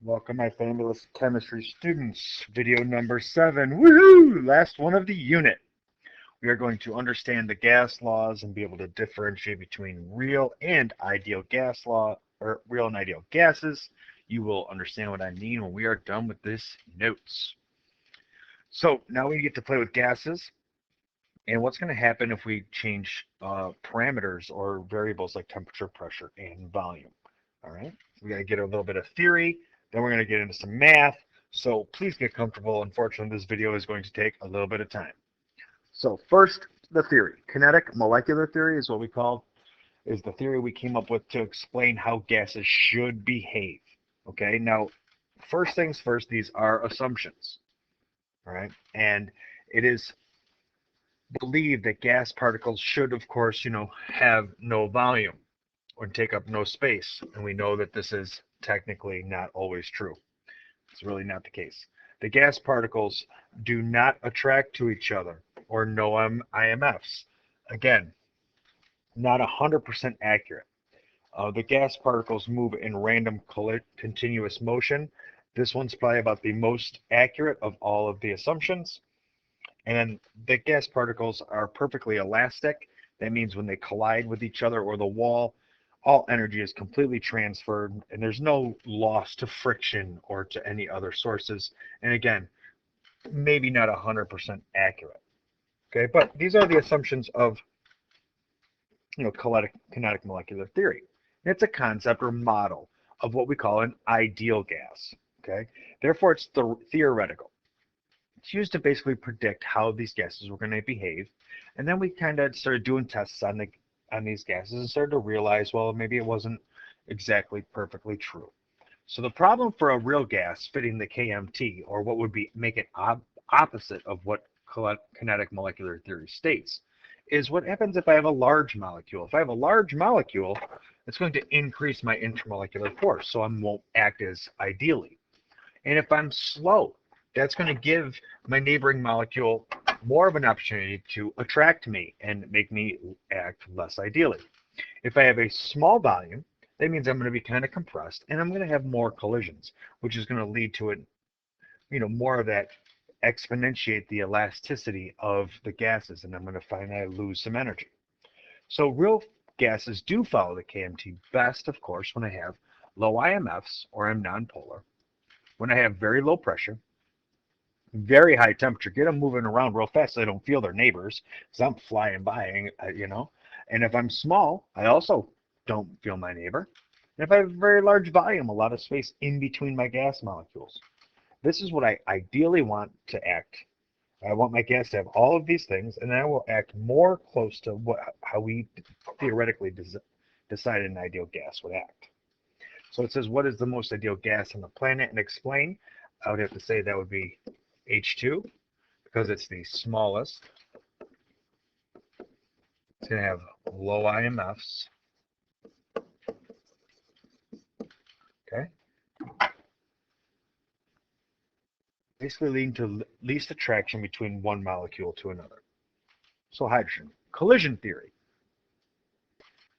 Welcome, my fabulous chemistry students. Video number 7. Woohoo! Last one of the unit. We are going to understand the gas laws and be able to differentiate between real and ideal gas law, or real and ideal gases. You will understand what I mean when we are done with this notes. So now we get to play with gases and what's going to happen if we change parameters or variables like temperature, pressure, and volume. All right, we got to get a little bit of theory, then we're going to get into some math. So please get comfortable. Unfortunately, this video is going to take a little bit of time. So first, the theory. Kinetic molecular theory is what we call, is the theory we came up with to explain how gases should behave. Okay, now first things first, these are assumptions. All right, and it is believed that gas particles should, of course, have no volume or take up no space. And we know that this is technically not always true. It's really not the case. The gas particles do not attract to each other or no IMFs. Again, not 100% accurate. The gas particles move in random continuous motion. This one's probably about the most accurate of all of the assumptions. And then the gas particles are perfectly elastic. That means when they collide with each other or the wall, all energy is completely transferred and there's no loss to friction or to any other sources. And again, maybe not 100% accurate. Okay, but these are the assumptions of kinetic molecular theory. And it's a concept or model of what we call an ideal gas. Okay, therefore it's theoretical. It's used to basically predict how these gases were going to behave. And then we kind of started doing tests on these gases and started to realize, well, maybe it wasn't exactly perfectly true. So the problem for a real gas fitting the KMT, or what would be make it opposite of what kinetic molecular theory states, is what happens if I have a large molecule. If I have a large molecule, it's going to increase my intermolecular force, so I won't act as ideally. And if I'm slow, that's going to give my neighboring molecule more of an opportunity to attract me and make me act less ideally. If I have a small volume, that means I'm going to be kind of compressed and I'm going to have more collisions, which is going to lead to it, more of that exponentiate the elasticity of the gases, and I'm going to find I lose some energy. So real gases do follow the KMT best, of course, when I have low IMFs or I'm nonpolar, when I have very low pressure, very high temperature, get them moving around real fast so they don't feel their neighbors, because I'm flying by, And if I'm small, I also don't feel my neighbor. And if I have a very large volume, a lot of space in between my gas molecules. This is what I ideally want to act. I want my gas to have all of these things, and then I will act more close to how we theoretically decided an ideal gas would act. So it says, what is the most ideal gas on the planet? And explain. I would have to say that would be H2, because it's the smallest. It's going to have low IMFs. Okay. Basically leading to least attraction between one molecule to another. So hydrogen. Collision theory.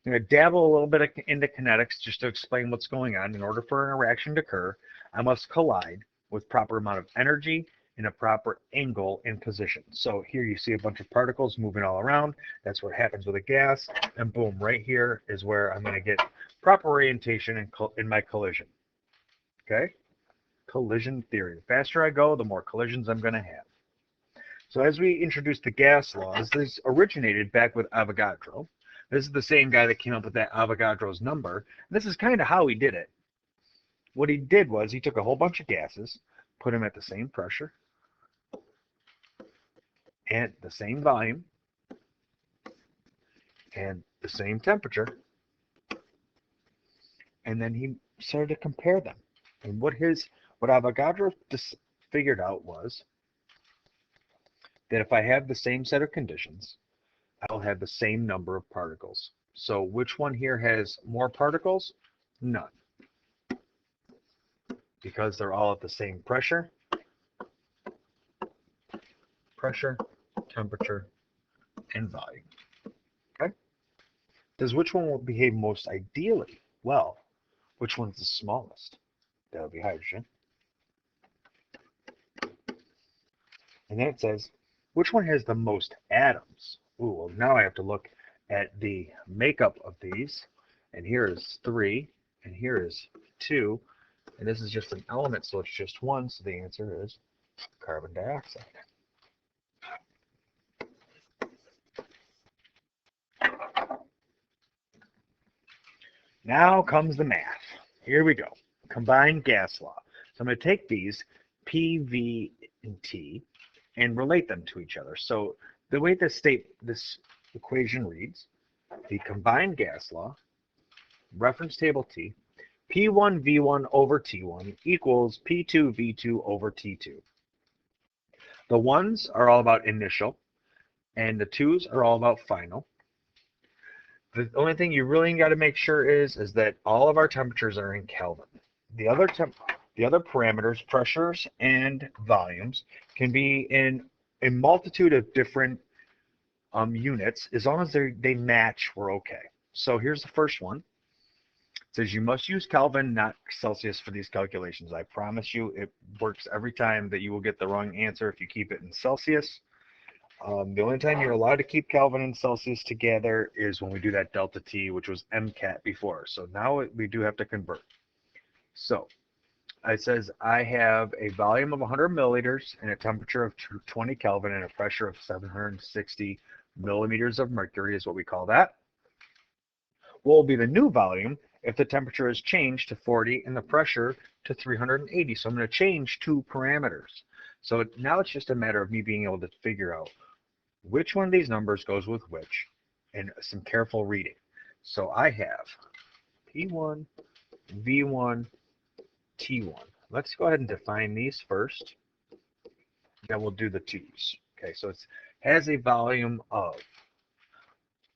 I'm going to dabble a little bit into kinetics just to explain what's going on. In order for an reaction to occur, I must collide with proper amount of energy in a proper angle and position. So here you see a bunch of particles moving all around. That's what happens with a gas. And boom, right here is where I'm going to get proper orientation in my collision. Okay? Collision theory. The faster I go, the more collisions I'm going to have. So as we introduce the gas laws, this originated back with Avogadro. This is the same guy that came up with that Avogadro's number. This is kind of how he did it. What he did was he took a whole bunch of gases, put them at the same pressure, and the same volume, and the same temperature, and then he started to compare them. And what Avogadro figured out was that if I have the same set of conditions, I'll have the same number of particles. So which one here has more particles? None. Because they're all at the same pressure, temperature, and volume. Okay? Says which one will behave most ideally? Well, which one's the smallest? That would be hydrogen. And then it says, which one has the most atoms? Ooh, well, now I have to look at the makeup of these. And here is 3, and here is 2. And this is just an element, so it's just 1. So the answer is carbon dioxide. Now comes the math. Here we go. Combined gas law. So I'm going to take these, P, V, and T, and relate them to each other. So the way this equation reads, the combined gas law, reference table T, P1 V1 over T1 equals P2 V2 over T2. The ones are all about initial, and the twos are all about final. The only thing you really got to make sure is that all of our temperatures are in Kelvin. The other parameters, pressures and volumes, can be in a multitude of different units. As long as they match, we're okay. So here's the first one. It says you must use Kelvin, not Celsius, for these calculations. I promise you it works every time that you will get the wrong answer if you keep it in Celsius. The only time you're allowed to keep Kelvin and Celsius together is when we do that delta T, which was MCAT before. So now we do have to convert. So it says I have a volume of 100 milliliters and a temperature of 20 Kelvin and a pressure of 760 millimeters of mercury is what we call that. What will be the new volume if the temperature is changed to 40 and the pressure to 380? So I'm going to change 2 parameters. So now it's just a matter of me being able to figure out which one of these numbers goes with which and some careful reading. So I have P1, V1, T1. Let's go ahead and define these first. Then we'll do the twos. Okay, so it has a volume of,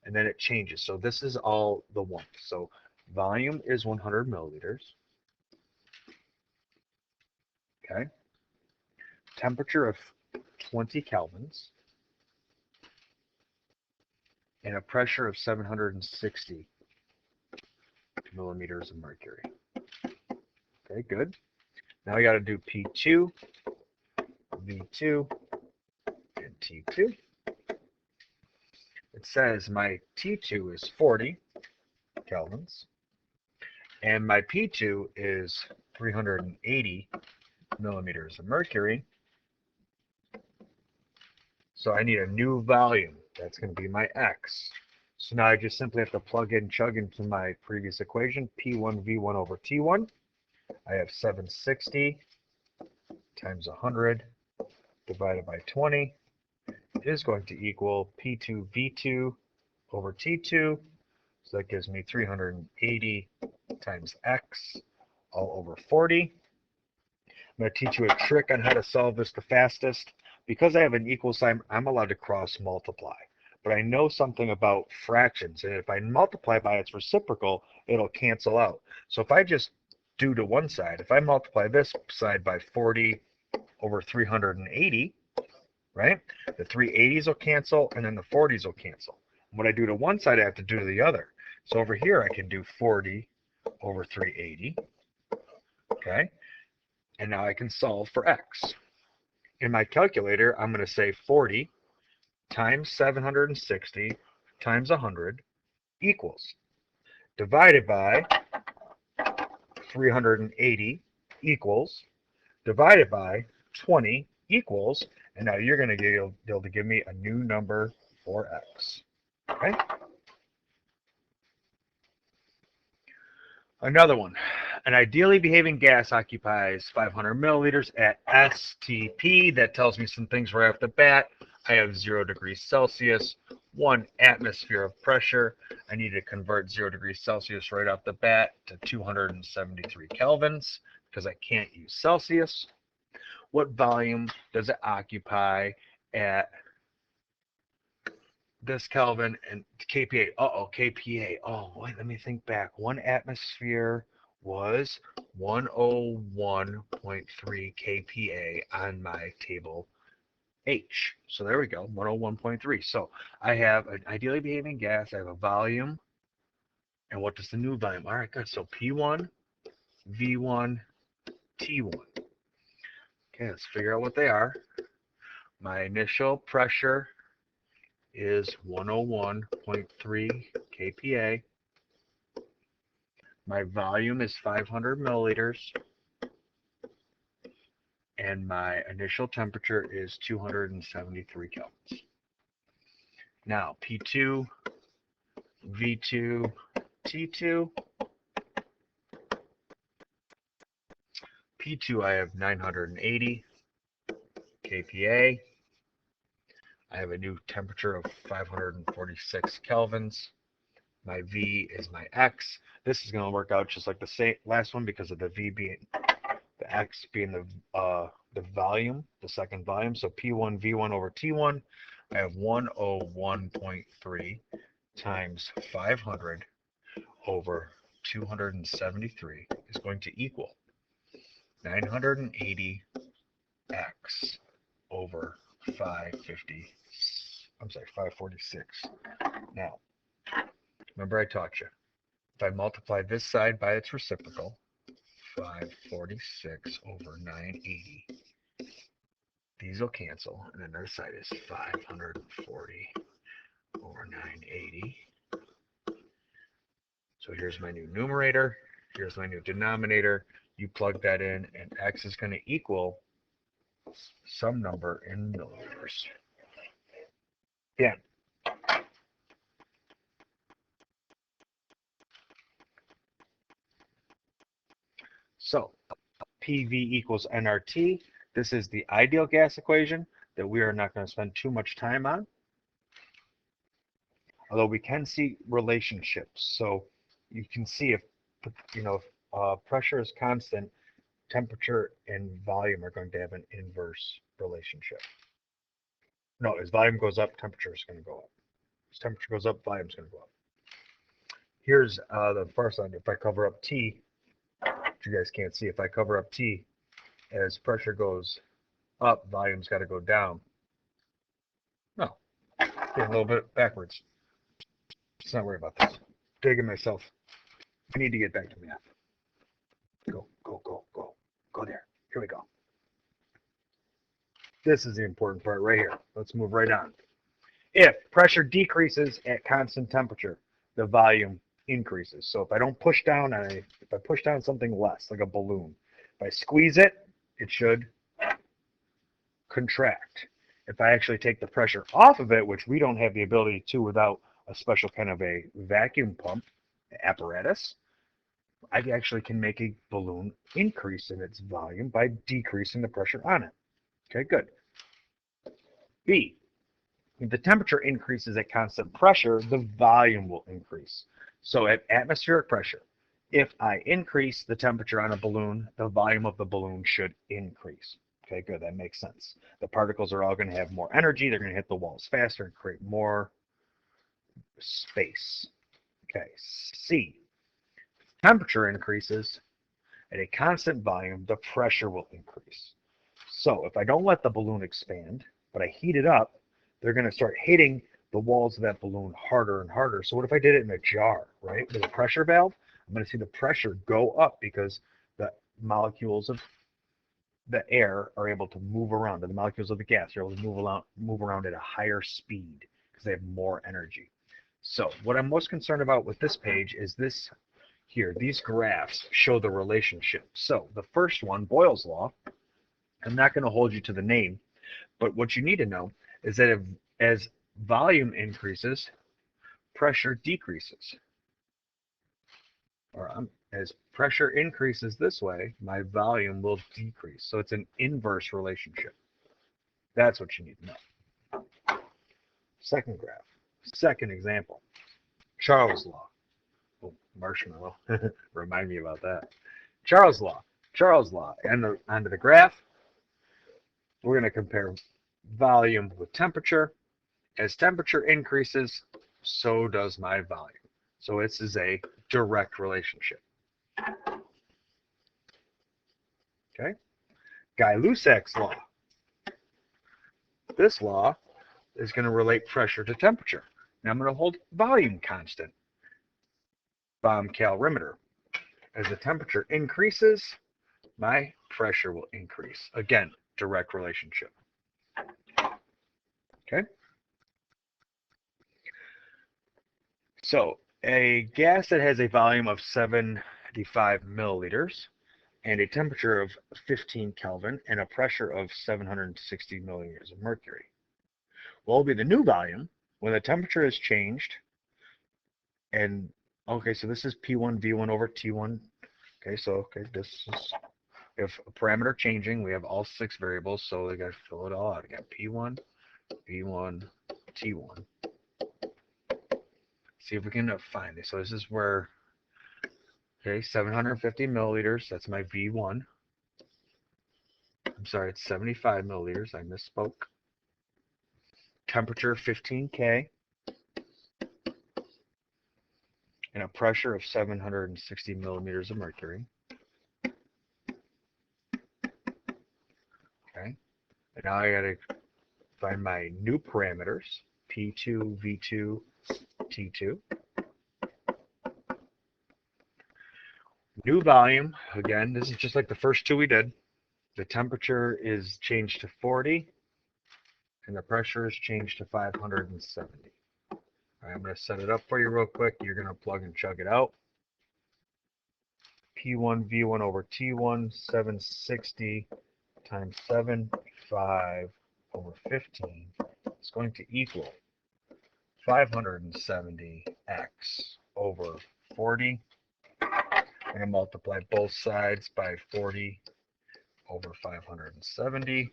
and then it changes. So this is all the ones. So volume is 100 milliliters. Okay. Temperature of 20 kelvins. And a pressure of 760 millimeters of mercury. Okay, good. Now we got to do P2, V2, and T2. It says my T2 is 40 kelvins, and my P2 is 380 millimeters of mercury. So I need a new volume. That's going to be my X. So now I just simply have to plug in, chug into my previous equation, P1 V1 over T1. I have 760 times 100 divided by 20 is going to equal P2 V2 over T2. So that gives me 380 times X all over 40. I'm going to teach you a trick on how to solve this the fastest. Because I have an equal sign, I'm allowed to cross multiply. But I know something about fractions, and if I multiply by its reciprocal, it'll cancel out. So if I just do to one side, if I multiply this side by 40 over 380, right? The 380s will cancel, and then the 40s will cancel. What I do to one side, I have to do to the other. So over here, I can do 40 over 380, okay? And now I can solve for X. In my calculator, I'm going to say 40 times 760 times 100 equals, divided by 380 equals, divided by 20 equals, and now you're going to be able to give me a new number for X. Okay? Another one. An ideally behaving gas occupies 500 milliliters at STP. That tells me some things right off the bat. I have 0 degrees Celsius, 1 atmosphere of pressure. I need to convert 0 degrees Celsius right off the bat to 273 kelvins because I can't use Celsius. What volume does it occupy at this Kelvin and kPa? kPa. Oh, wait, let me think back. 1 atmosphere was 101.3 kPa on my table H. So there we go, 101.3. So I have an ideally behaving gas, I have a volume, and what does the new volume? All right, good. So P1, V1, T1. Okay, let's figure out what they are. My initial pressure is 101.3 kPa. My volume is 500 milliliters. And my initial temperature is 273 kelvins. Now, P2, V2, T2. P2, I have 980 kPa. I have a new temperature of 546 kelvins. My V is my X. This is going to work out just like the last one because of the V being the X being the volume, the second volume. So P1 V1 over T1. I have 101.3 times 500 over 273 is going to equal 980 X over 550. I'm sorry, 546. Now, remember I taught you. If I multiply this side by its reciprocal, 546 over 980, these will cancel, and then the other side is 540 over 980. So here's my new numerator, here's my new denominator. You plug that in, and X is going to equal some number in milliliters. Yeah. So PV equals nRT. This is the ideal gas equation that we are not going to spend too much time on. Although we can see relationships. So you can see if pressure is constant, temperature and volume are going to have an inverse relationship. No, as volume goes up, temperature is going to go up. As temperature goes up, volume is going to go up. Here's the first one. If I cover up T, which you guys can't see, if I cover up T, as pressure goes up, volume's got to go down. No, getting a little bit backwards. Let's not worry about this. Digging myself. I need to get back to math. Go, go, go, go. Go there. Here we go. This is the important part right here. Let's move right on. If pressure decreases at constant temperature, the volume increases. So if I don't push down on if I push down something less, like a balloon, if I squeeze it, it should contract. If I actually take the pressure off of it, which we don't have the ability to without a special kind of a vacuum pump apparatus, I actually can make a balloon increase in its volume by decreasing the pressure on it. Okay, good. B, if the temperature increases at constant pressure, the volume will increase. So at atmospheric pressure, if I increase the temperature on a balloon, the volume of the balloon should increase. Okay, good, that makes sense. The particles are all going to have more energy, they're going to hit the walls faster and create more space. Okay, C, temperature increases at a constant volume, the pressure will increase. So if I don't let the balloon expand, but I heat it up, they're going to start hitting the walls of that balloon harder and harder. So what if I did it in a jar, right, with a pressure valve? I'm going to see the pressure go up because the molecules of the air are able to move around, and the molecules of the gas are able to move around at a higher speed because they have more energy. So what I'm most concerned about with this page is this here. These graphs show the relationship. So the first one, Boyle's law, I'm not going to hold you to the name, but what you need to know is that as volume increases, pressure decreases. Or as pressure increases this way, my volume will decrease. So it's an inverse relationship. That's what you need to know. Second graph, second example, Charles' law. Oh, marshmallow. Remind me about that. Charles' law. Charles' law. And onto the graph, we're going to compare volume with temperature. As temperature increases, so does my volume. So this is a direct relationship. Okay? Gay-Lussac's law. This law is going to relate pressure to temperature. Now I'm going to hold volume constant. BOM calorimeter. As the temperature increases, my pressure will increase. Again, direct relationship. Okay? So a gas that has a volume of 75 milliliters and a temperature of 15 Kelvin and a pressure of 760 milliliters of mercury. What will be the new volume when the temperature is changed? And okay, so this is P1 V1 over T1. Okay, so this is if a parameter changing, we have all 6 variables, so we got to fill it all out. We got P1 V1 T1. See if we can find this. So this is where, okay, 750 milliliters. That's my V1. I'm sorry, it's 75 milliliters. I misspoke. Temperature 15 K. And a pressure of 760 millimeters of mercury. Okay. And now I got to find my new parameters. P2, V2, T2. New volume, again, this is just like the first 2 we did. The temperature is changed to 40, and the pressure is changed to 570. All right, I'm going to set it up for you real quick. You're going to plug and chug it out. P1 V1 over T1, 760 times 7, 5 over 15 is going to equal 570x over 40. I'm going to multiply both sides by 40 over 570.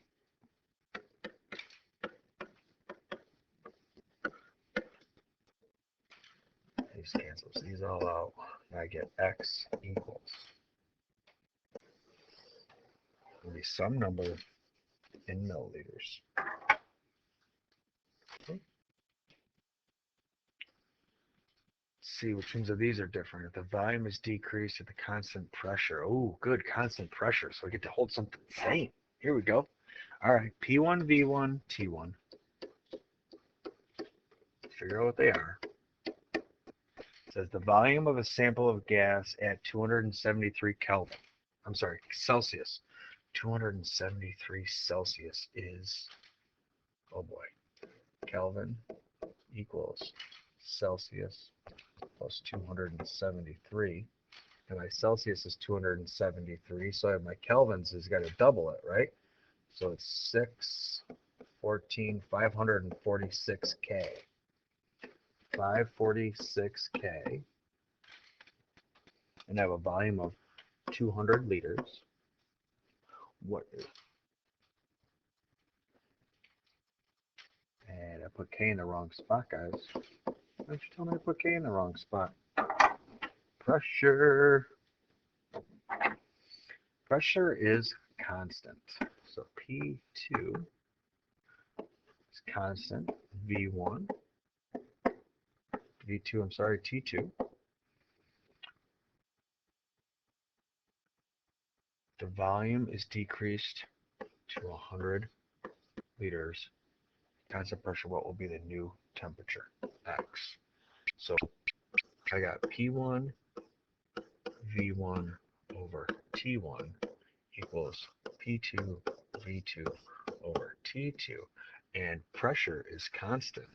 These cancels these all out. I get x equals will be some number in milliliters. Okay. Let's see which ones of these are different. If the volume is decreased at the constant pressure. Oh, good, constant pressure. So I get to hold something the same. Here we go. All right, P1, V1, T1. Figure out what they are. It says the volume of a sample of gas at 273 Kelvin. I'm sorry, Celsius. 273 Celsius is, oh boy, Kelvin equals Celsius plus 273. And my Celsius is 273, so I have my Kelvins has got to double it, right? So it's 6, 14, 546K. 546K. And I have a volume of 200 liters. What is... And I put K in the wrong spot, guys. Why don't you tell me to put K in the wrong spot? Pressure. Pressure is constant. So P2 is constant. V1. V2, I'm sorry, T2. The volume is decreased to 100 liters. Constant pressure, what will be the new temperature? X. So I got P1 V1 over T1 equals P2 V2 over T2. And pressure is constant.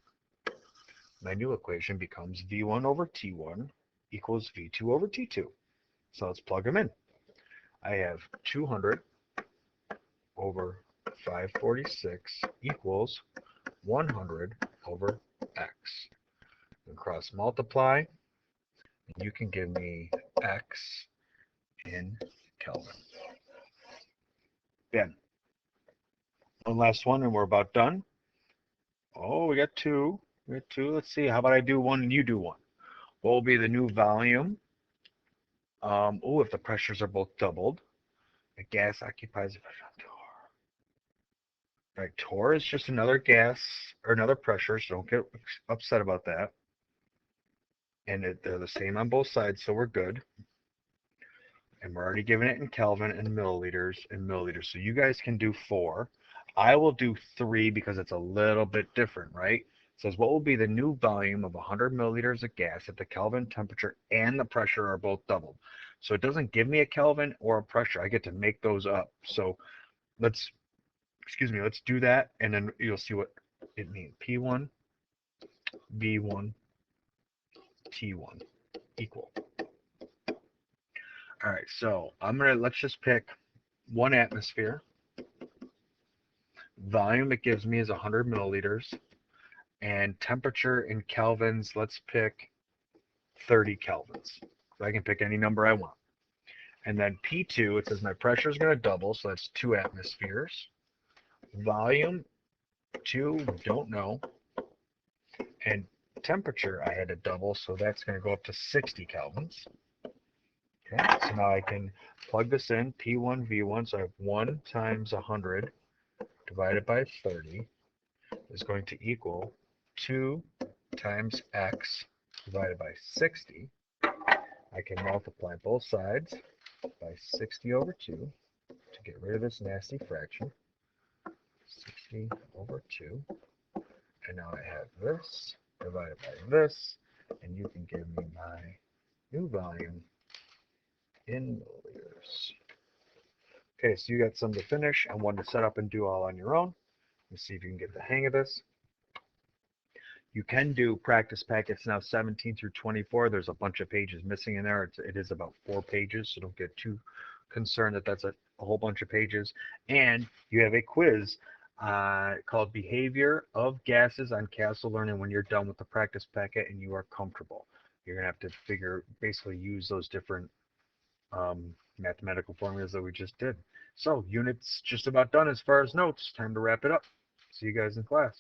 My new equation becomes V1 over T1 equals V2 over T2. So let's plug them in. I have 200 over 546 equals 100 over x. And cross multiply, and you can give me x in Kelvin. Then, one last one and we're about done. Oh, we got 2. We got 2. Let's see. How about I do 1 and you do 1? What will be the new volume? Oh, if the pressures are both doubled. The gas occupies... Right, torr is just another gas or another pressure, so don't get upset about that. And they're the same on both sides, so we're good. And we're already giving it in Kelvin and milliliters and milliliters. So you guys can do 4. I will do 3 because it's a little bit different, right? It says what will be the new volume of 100 milliliters of gas if the Kelvin temperature and the pressure are both doubled. So it doesn't give me a Kelvin or a pressure. I get to make those up. So let's, let's do that, and then you'll see what it means. P1, V1, T1 equal. All right, so let's just pick 1 atmosphere. Volume it gives me is 100 milliliters. And temperature in kelvins, let's pick 30 kelvins. So I can pick any number I want. And then P2, it says my pressure is going to double, so that's 2 atmospheres. Volume, 2, don't know. And temperature, I had to double, so that's going to go up to 60 kelvins. Okay, so now I can plug this in, P1, V1, so I have 1 times 100 divided by 30 is going to equal 2 times x divided by 60. I can multiply both sides by 60 over 2 to get rid of this nasty fraction. 60 over 2. And now I have this divided by this, and you can give me my new volume in milliliters. Okay, so you got some to finish and one to set up and do all on your own. Let's see if you can get the hang of this. You can do practice packets now 17 through 24. There's a bunch of pages missing in there. It is about 4 pages, so don't get too concerned that that's a whole bunch of pages. And you have a quiz called Behavior of Gases on Castle Learning when you're done with the practice packet and you are comfortable. You're going to have to basically use those different mathematical formulas that we just did. So unit's just about done as far as notes. Time to wrap it up. See you guys in class.